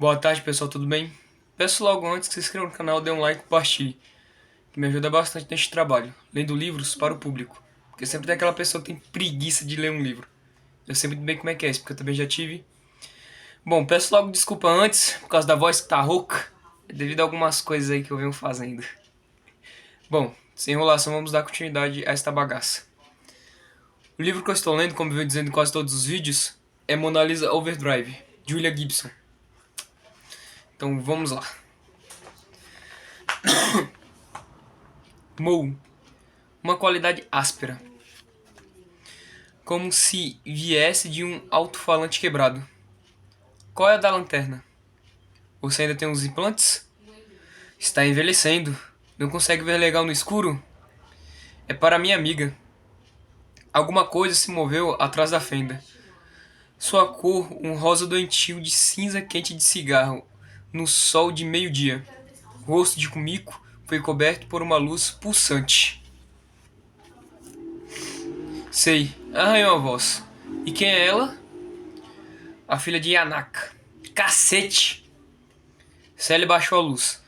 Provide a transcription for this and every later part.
Boa tarde, pessoal, tudo bem? Peço logo antes que se inscreva no canal, dê um like e compartilhe, que me ajuda bastante neste trabalho, lendo livros para o público. Porque sempre tem aquela pessoa que tem preguiça de ler um livro. Eu sei muito bem como é que é isso, porque eu também já tive. Bom, peço logo desculpa antes, por causa da voz que tá rouca, devido a algumas coisas aí que eu venho fazendo. Bom, sem enrolação, vamos dar continuidade a esta bagaça. O livro que eu estou lendo, como eu venho dizendo em quase todos os vídeos, é Mona Lisa Overdrive, de Julia Gibson. Então vamos lá. Mou. Uma qualidade áspera, como se viesse de um alto-falante quebrado. Qual é a da lanterna? Você ainda tem os implantes? Está envelhecendo. Não consegue ver legal no escuro? É para minha amiga. Alguma coisa se moveu atrás da fenda. Sua cor, um rosa doentio de cinza quente de cigarro, no sol de meio-dia. O rosto de Kumiko foi coberto por uma luz pulsante. Sei, arranhou a voz. E quem é ela? A filha de Yanaka. Cacete! Sally baixou a luz,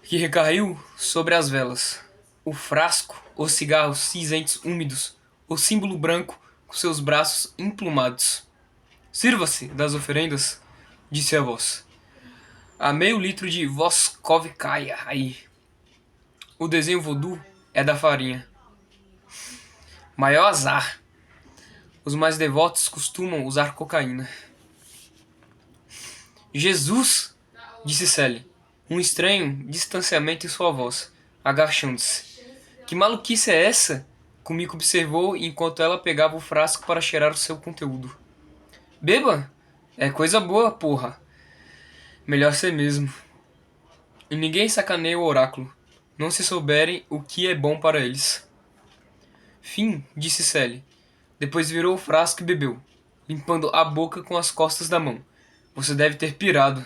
que recaiu sobre as velas. O frasco, os cigarros cinzentos úmidos, o símbolo branco com seus braços emplumados. Sirva-se das oferendas, disse a voz. Há meio litro de Voskovskaya aí. O desenho voodoo é da farinha. Maior azar. Os mais devotos costumam usar cocaína. Jesus! Disse Sally, um estranho distanciamento em sua voz, agachando-se. Que maluquice é essa? Kumiko observou enquanto ela pegava o frasco para cheirar o seu conteúdo. Beba! É coisa boa, porra. Melhor ser mesmo. E ninguém sacaneia o oráculo. Não se souberem o que é bom para eles. Fim, disse Sally. Depois virou o frasco e bebeu, limpando a boca com as costas da mão. Você deve ter pirado.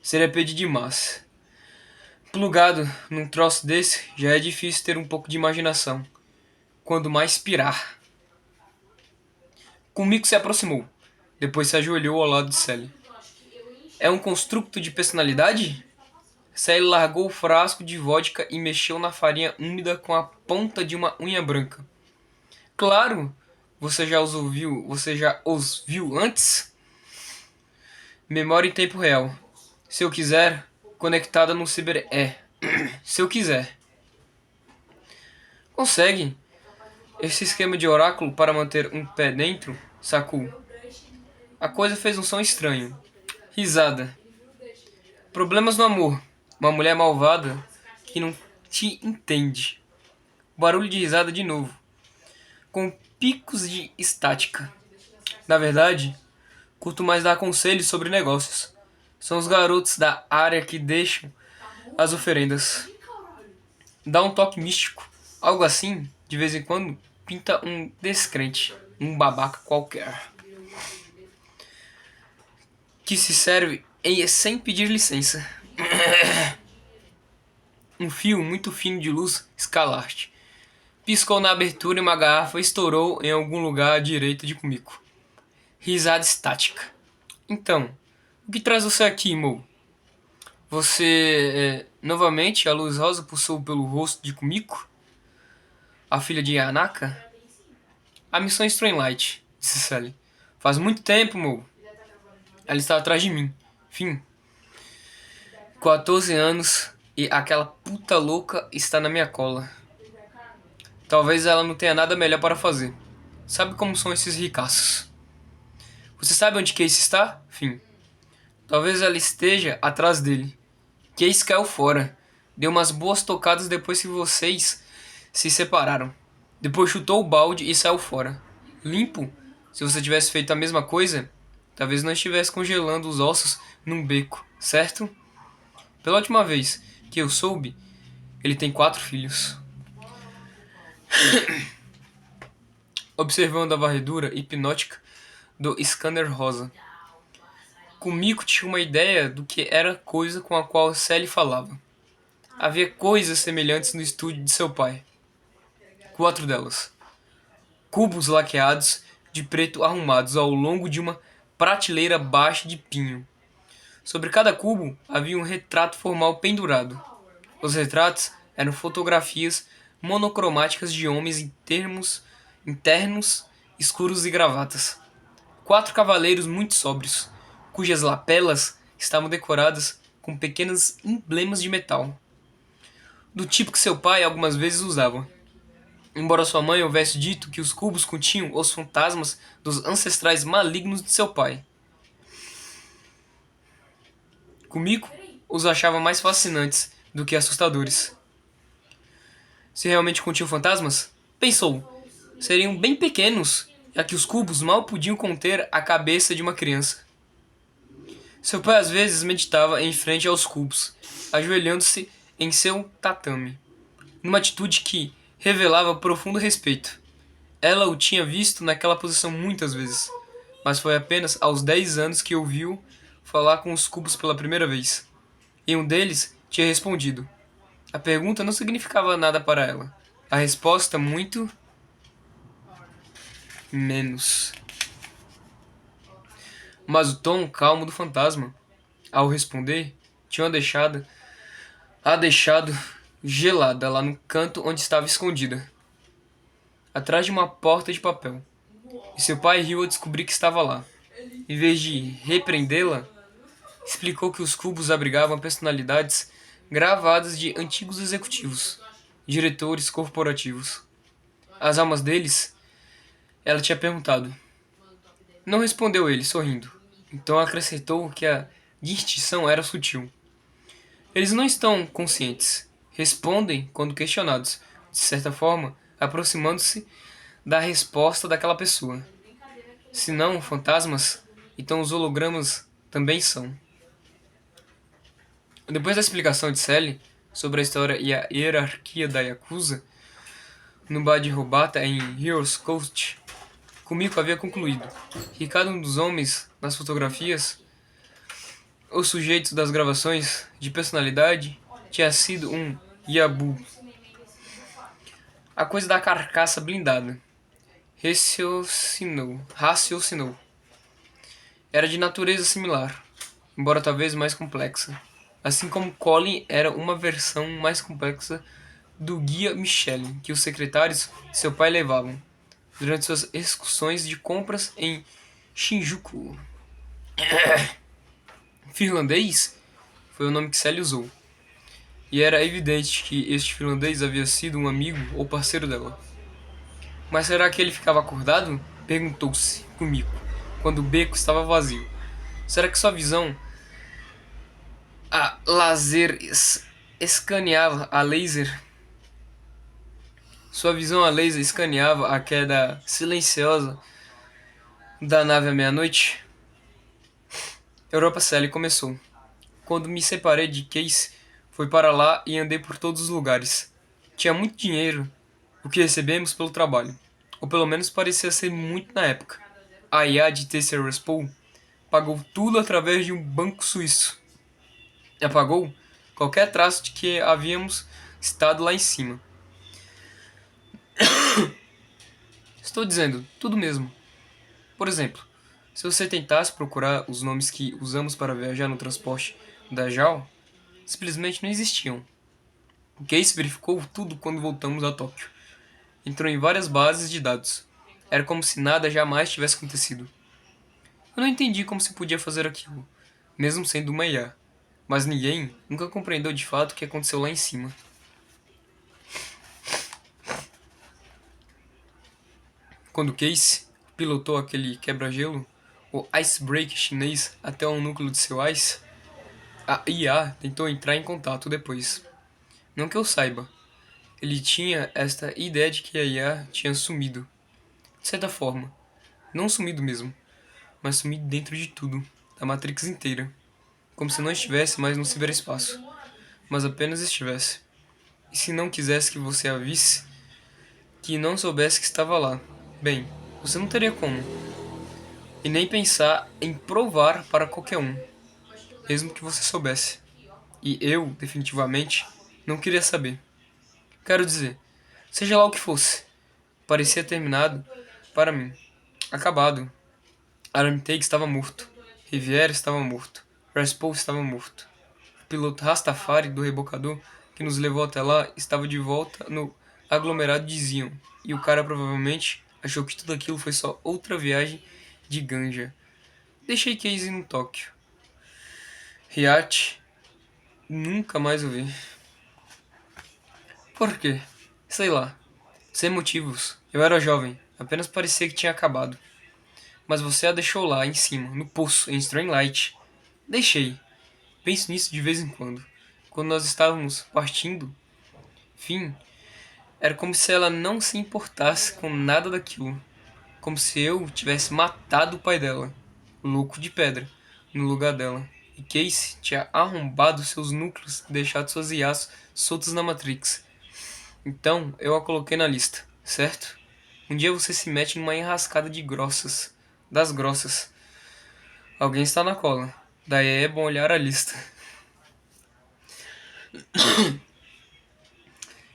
Seria pedir demais. Plugado num troço desse, já é difícil ter um pouco de imaginação. Quando mais pirar. Kumiko se aproximou. Depois se ajoelhou ao lado de Sally. É um construto de personalidade? Sally largou o frasco de vodka e mexeu na farinha úmida com a ponta de uma unha branca. Claro! Você já os viu antes? Memória em tempo real. Se eu quiser, conectada no ciber... Se eu quiser. Consegue. Esse esquema de oráculo para manter um pé dentro, sacou. A coisa fez um som estranho. Risada. Problemas no amor. Uma mulher malvada que não te entende. Barulho de risada de novo. Com picos de estática. Na verdade, curto mais dar conselhos sobre negócios. São os garotos da área que deixam as oferendas. Dá um toque místico. Algo assim, de vez em quando, pinta um descrente. Um babaca qualquer. Que se serve sem pedir licença. Um fio muito fino de luz escalarte. Piscou na abertura e uma garrafa estourou em algum lugar à direita de Kumiko. Risada estática. Então, o que traz você aqui, Mo? Novamente, a luz rosa pulsou pelo rosto de Kumiko? A filha de Yanaka? A missão Light, disse Sally. Faz muito tempo, Mo. Ela está atrás de mim. Fim. 14 anos e aquela puta louca está na minha cola. Talvez ela não tenha nada melhor para fazer. Sabe como são esses ricaços? Você sabe onde Case está? Fim. Talvez ela esteja atrás dele. Case caiu fora. Deu umas boas tocadas depois que vocês se separaram. Depois chutou o balde e saiu fora. Limpo? Se você tivesse feito a mesma coisa, talvez não estivesse congelando os ossos num beco, certo? Pela última vez que eu soube, ele tem 4 filhos. Observando a varredura hipnótica do scanner rosa. Kumiko tinha uma ideia do que era a coisa com a qual Sally falava. Havia coisas semelhantes no estúdio de seu pai. 4 delas. Cubos laqueados de preto arrumados ao longo de uma prateleira baixa de pinho. Sobre cada cubo havia um retrato formal pendurado. Os retratos eram fotografias monocromáticas de homens internos, escuros e gravatas. 4 cavaleiros muito sóbrios, cujas lapelas estavam decoradas com pequenos emblemas de metal, do tipo que seu pai algumas vezes usava. Embora sua mãe houvesse dito que os cubos continham os fantasmas dos ancestrais malignos de seu pai. Kumiko os achava mais fascinantes do que assustadores. Se realmente continham fantasmas, pensou, seriam bem pequenos, já que os cubos mal podiam conter a cabeça de uma criança. Seu pai às vezes meditava em frente aos cubos, ajoelhando-se em seu tatame, numa atitude que revelava profundo respeito. Ela o tinha visto naquela posição muitas vezes, mas foi apenas aos 10 anos que ouviu falar com os cubos pela primeira vez. E um deles tinha respondido. A pergunta não significava nada para ela. A resposta, muito menos. Mas o tom calmo do fantasma, ao responder, tinha a deixado gelada lá no canto onde estava escondida, atrás de uma porta de papel. E seu pai riu ao descobrir que estava lá. Em vez de repreendê-la, explicou que os cubos abrigavam personalidades gravadas de antigos executivos, diretores corporativos. As almas deles, ela tinha perguntado. Não respondeu ele, sorrindo. Então acrescentou que a distinção era sutil. Eles não estão conscientes. Respondem quando questionados, de certa forma, aproximando-se da resposta daquela pessoa. Se não fantasmas, então os hologramas também são. Depois da explicação de Sally sobre a história e a hierarquia da Yakuza, no bar de Robata em Heroes Coast, Kumiko havia concluído que cada um dos homens nas fotografias, os sujeitos das gravações de personalidade, tinha sido um Yabu. A coisa da carcaça blindada. Raciocinou. Era de natureza similar, embora talvez mais complexa. Assim como Colin era uma versão mais complexa do guia Michelin que os secretários de seu pai levavam durante suas excursões de compras em Shinjuku. Finlandês foi o nome que Sally usou, e era evidente que este finlandês havia sido um amigo ou parceiro dela. Mas será que ele ficava acordado? Perguntou-se comigo, quando o beco estava vazio. Será que sua visão a laser escaneava a laser? Sua visão a laser escaneava a queda silenciosa da nave à meia-noite? Europa Sally começou. Quando me separei de Case, fui para lá e andei por todos os lugares. Tinha muito dinheiro, o que recebemos pelo trabalho. Ou pelo menos parecia ser muito na época. A IA de Tesseraspol pagou tudo através de um banco suíço. Apagou qualquer traço de que havíamos estado lá em cima. Estou dizendo, tudo mesmo. Por exemplo, se você tentasse procurar os nomes que usamos para viajar no transporte da JAL, simplesmente não existiam. O Case verificou tudo quando voltamos a Tóquio. Entrou em várias bases de dados. Era como se nada jamais tivesse acontecido. Eu não entendi como se podia fazer aquilo, mesmo sendo uma IA. Mas ninguém nunca compreendeu de fato o que aconteceu lá em cima. Quando Case pilotou aquele quebra-gelo, o Icebreak chinês, até o núcleo de seu Ice, a IA tentou entrar em contato depois. Não que eu saiba. Ele tinha esta ideia de que a IA tinha sumido. De certa forma. Não sumido mesmo, mas sumido dentro de tudo, da Matrix inteira. Como se não estivesse mais no ciberespaço, mas apenas estivesse. E se não quisesse que você a visse, que não soubesse que estava lá, bem, você não teria como. E nem pensar em provar para qualquer um, mesmo que você soubesse. E eu, definitivamente, não queria saber. Quero dizer, seja lá o que fosse, parecia terminado para mim. Acabado. Aramtake estava morto. Riviera estava morto. Raspail estava morto. O piloto Rastafari do rebocador que nos levou até lá estava de volta no aglomerado de Zion, e o cara provavelmente achou que tudo aquilo foi só outra viagem de ganja. Deixei Casey no Tóquio. Riach, nunca mais o vi. Por quê? Sei lá. Sem motivos. Eu era jovem, apenas parecia que tinha acabado. Mas você a deixou lá, em cima, no poço, em Light. Deixei. Penso nisso de vez em quando. Quando nós estávamos partindo, fim, era como se ela não se importasse com nada daquilo. Como se eu tivesse matado o pai dela, louco de pedra, no lugar dela. E Casey tinha arrombado seus núcleos e deixado suas IAs soltas na Matrix. Então, eu a coloquei na lista, certo? Um dia você se mete numa enrascada de grossas, das grossas. Alguém está na cola. Daí é bom olhar a lista.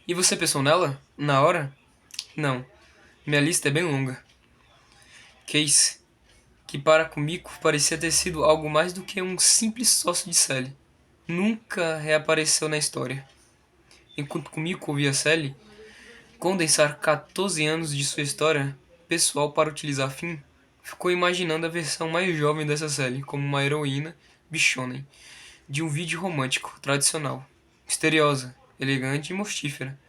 E você pensou nela? Na hora? Não. Minha lista é bem longa. Case, que para Kumiko parecia ter sido algo mais do que um simples sócio de Sally, nunca reapareceu na história. Enquanto Kumiko ouvia Sally condensar 14 anos de sua história pessoal para utilizar Finn, ficou imaginando a versão mais jovem dessa Sally como uma heroína bichonem de um vídeo romântico tradicional, misteriosa, elegante e mortífera.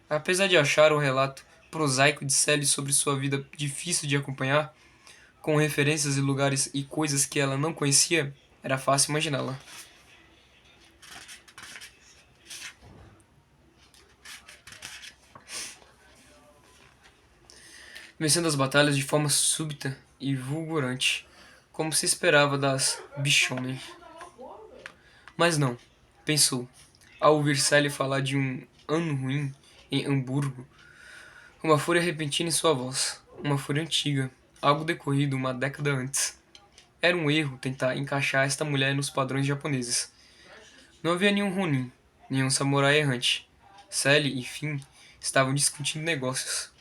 Apesar de achar o relato prosaico de Sally sobre sua vida difícil de acompanhar, com referências e lugares e coisas que ela não conhecia, era fácil imaginá-la. Vencendo as batalhas de forma súbita e fulgurante, como se esperava das bichonem. Mas não, pensou, ao ouvir Sally falar de um ano ruim em Hamburgo, uma fúria repentina em sua voz, uma fúria antiga, algo decorrido uma década antes. Era um erro tentar encaixar esta mulher nos padrões japoneses. Não havia nenhum Ronin, nenhum samurai errante. Sally e Finn estavam discutindo negócios.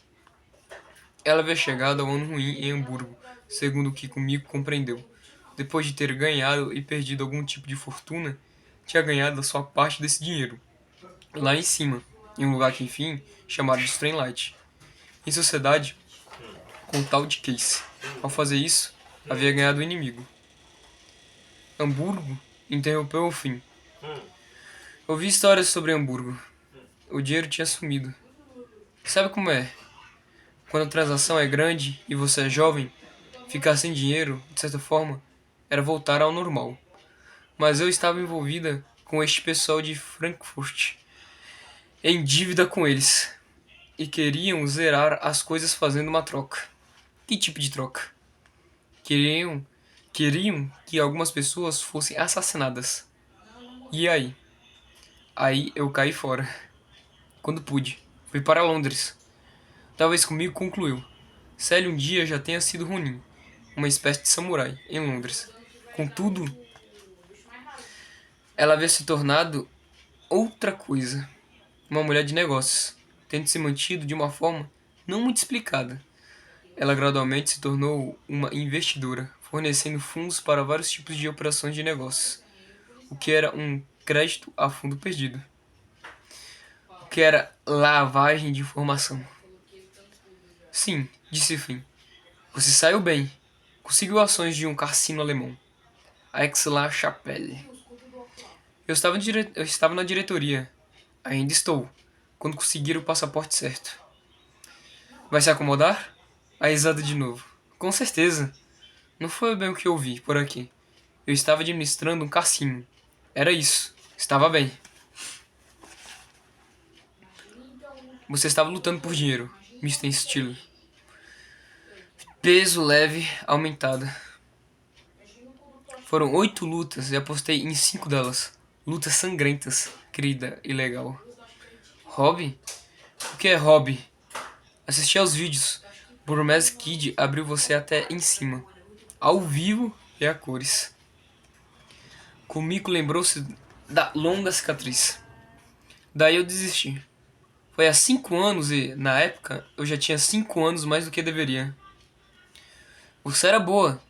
Ela havia chegado ao ano ruim em Hamburgo, segundo o que comigo compreendeu. Depois de ter ganhado e perdido algum tipo de fortuna, tinha ganhado a sua parte desse dinheiro. Lá em cima, em um lugar que, enfim, chamaram de Strainlight. Em sociedade, com o tal de Case. Ao fazer isso, havia ganhado o inimigo. Hamburgo interrompeu o fim. Ouvi histórias sobre Hamburgo. O dinheiro tinha sumido. Sabe como é? Quando a transação é grande e você é jovem, ficar sem dinheiro, de certa forma, era voltar ao normal. Mas eu estava envolvida com este pessoal de Frankfurt, em dívida com eles, e queriam zerar as coisas fazendo uma troca. Que tipo de troca? Queriam, queriam que algumas pessoas fossem assassinadas. E aí? Aí eu caí fora. Quando pude. Fui para Londres. Talvez comigo concluiu. Sally um dia já tenha sido Ronin, uma espécie de samurai, em Londres. Contudo, ela havia se tornado outra coisa. Uma mulher de negócios, tendo se mantido de uma forma não muito explicada. Ela gradualmente se tornou uma investidora, fornecendo fundos para vários tipos de operações de negócios, o que era um crédito a fundo perdido, o que era lavagem de informação. Sim, disse Finn. Você saiu bem. Conseguiu ações de um cassino alemão, a Aix-la-Chapelle. Eu estava na diretoria. Ainda estou, quando conseguir o passaporte certo. Vai se acomodar? A risada de novo. Com certeza. Não foi bem o que eu vi por aqui. Eu estava administrando um cassino. Era isso. Estava bem. Você estava lutando por dinheiro, Mr. Steele. Peso leve aumentado. Foram 8 lutas e apostei em 5 delas. Lutas sangrentas, querida e legal. Hobby? O que é hobby? Assistir aos vídeos. Burmese Kid abriu você até em cima. Ao vivo e a cores. Kumiko lembrou-se da longa cicatriz. Daí eu desisti. Foi há 5 anos e, na época, eu já tinha 5 anos mais do que deveria. Você era boa,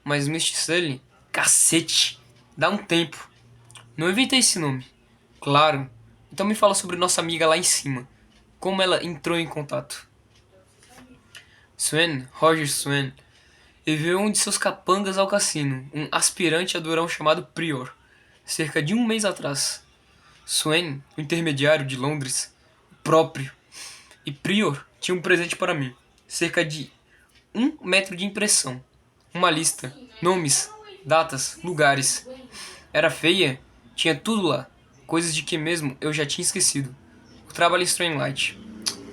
mas Misty Sully, cacete, Dá um tempo. Não inventei esse nome. Claro. Então me fala sobre nossa amiga lá em cima. Como ela entrou em contato. Swen, Roger Swen, enviou um de seus capangas ao cassino, um aspirante a durão chamado Prior, cerca de um mês atrás. Swen, o intermediário de Londres, próprio, e Prior tinha um presente para mim, cerca de 1 metro de impressão, uma lista, nomes, datas, lugares. Era feia, tinha tudo lá, coisas de que mesmo eu já tinha esquecido. O trabalho em Stranlight,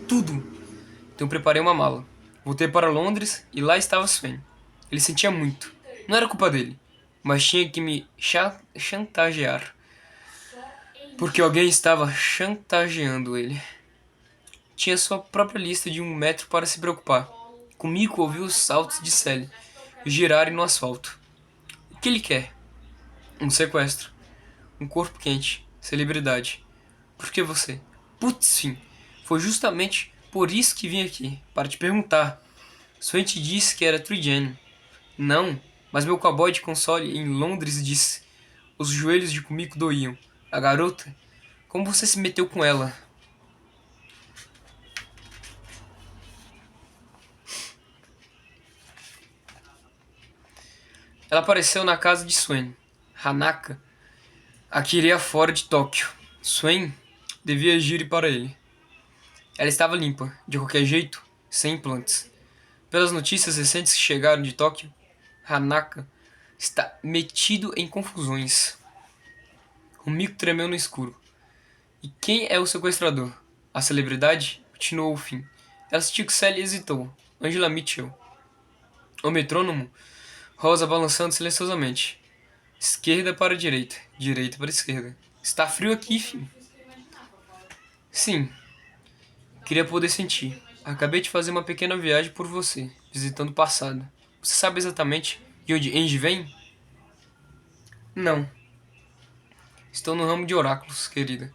tudo. Então preparei uma mala. Voltei para Londres e lá estava Sven. Ele sentia muito. Não era culpa dele, mas tinha que me chantagear. Porque alguém estava chantageando ele. Tinha sua própria lista de 1 metro para se preocupar. Comigo ouviu os saltos de Sally girarem no asfalto. O que ele quer? Um sequestro. Um corpo quente. Celebridade. Por que você? Putz, sim. Foi justamente por isso que vim aqui. Para te perguntar. Swen te disse que era Trigen. Não, mas meu cowboy de console em Londres disse. Os joelhos de Kumiko doíam. A garota? Como você se meteu com ela? Ela apareceu na casa de Swen. Hanaka a queria fora de Tóquio. Swen devia agir para ele. Ela estava limpa, de qualquer jeito, sem implantes. Pelas notícias recentes que chegaram de Tóquio, Hanaka está metido em confusões. O mico tremeu no escuro. E quem é o sequestrador? A celebridade? Continuou o fim. Ela sentiu que Sally hesitou. Angela Mitchell. O metrônomo? Rosa balançando silenciosamente. Esquerda para direita. Direita para esquerda. Está frio aqui, filho. Sim. Queria poder sentir. Acabei de fazer uma pequena viagem por você, visitando o passado. Você sabe exatamente de onde Angie vem? Não. Estou no ramo de oráculos, querida.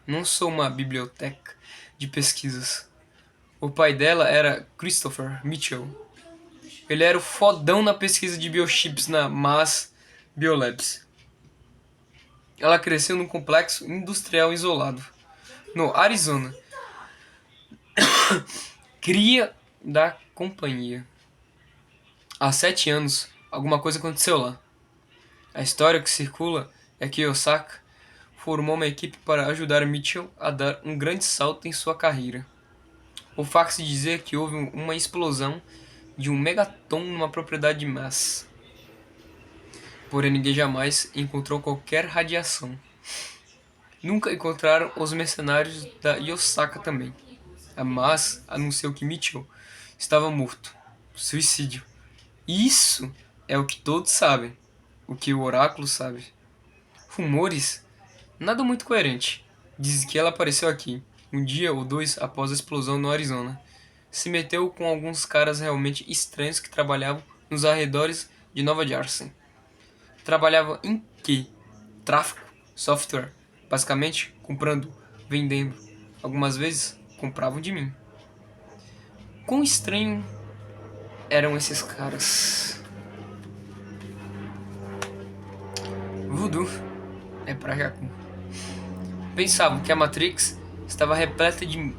Não sou uma biblioteca de pesquisas. O pai dela era Christopher Mitchell. Ele era o fodão na pesquisa de biochips na Mass Biolabs. Ela cresceu num complexo industrial isolado, no Arizona. Cria da companhia. Há 7 anos, alguma coisa aconteceu lá. A história que circula é que Osaka formou uma equipe para ajudar Mitchell a dar um grande salto em sua carreira. O fax dizia que houve uma explosão de um megaton numa propriedade de Mass. Porém, ninguém jamais encontrou qualquer radiação. Nunca encontraram os mercenários da Yosaka também. A Mass anunciou que Mitchell estava morto. Suicídio. Isso é o que todos sabem. O que o oráculo sabe. Rumores? Nada muito coerente. Dizem que ela apareceu aqui, um dia ou dois após a explosão no Arizona. Se meteu com alguns caras realmente estranhos que trabalhavam nos arredores de Nova Jersey. Trabalhava em quê? Tráfico? Software? Basicamente, comprando, vendendo. Algumas vezes, compravam de mim. Quão estranho eram esses caras? Voodoo é pra Jacu. Pensavam que a Matrix estava repleta de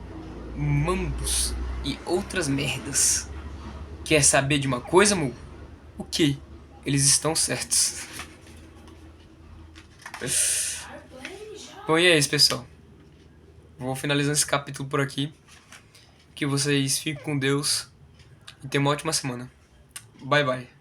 mambos e outras merdas. Quer saber de uma coisa, Mu? O que? Eles estão certos. Bom, e é isso, pessoal. Vou finalizando esse capítulo por aqui. Que vocês fiquem com Deus e tenham uma ótima semana. Bye, bye.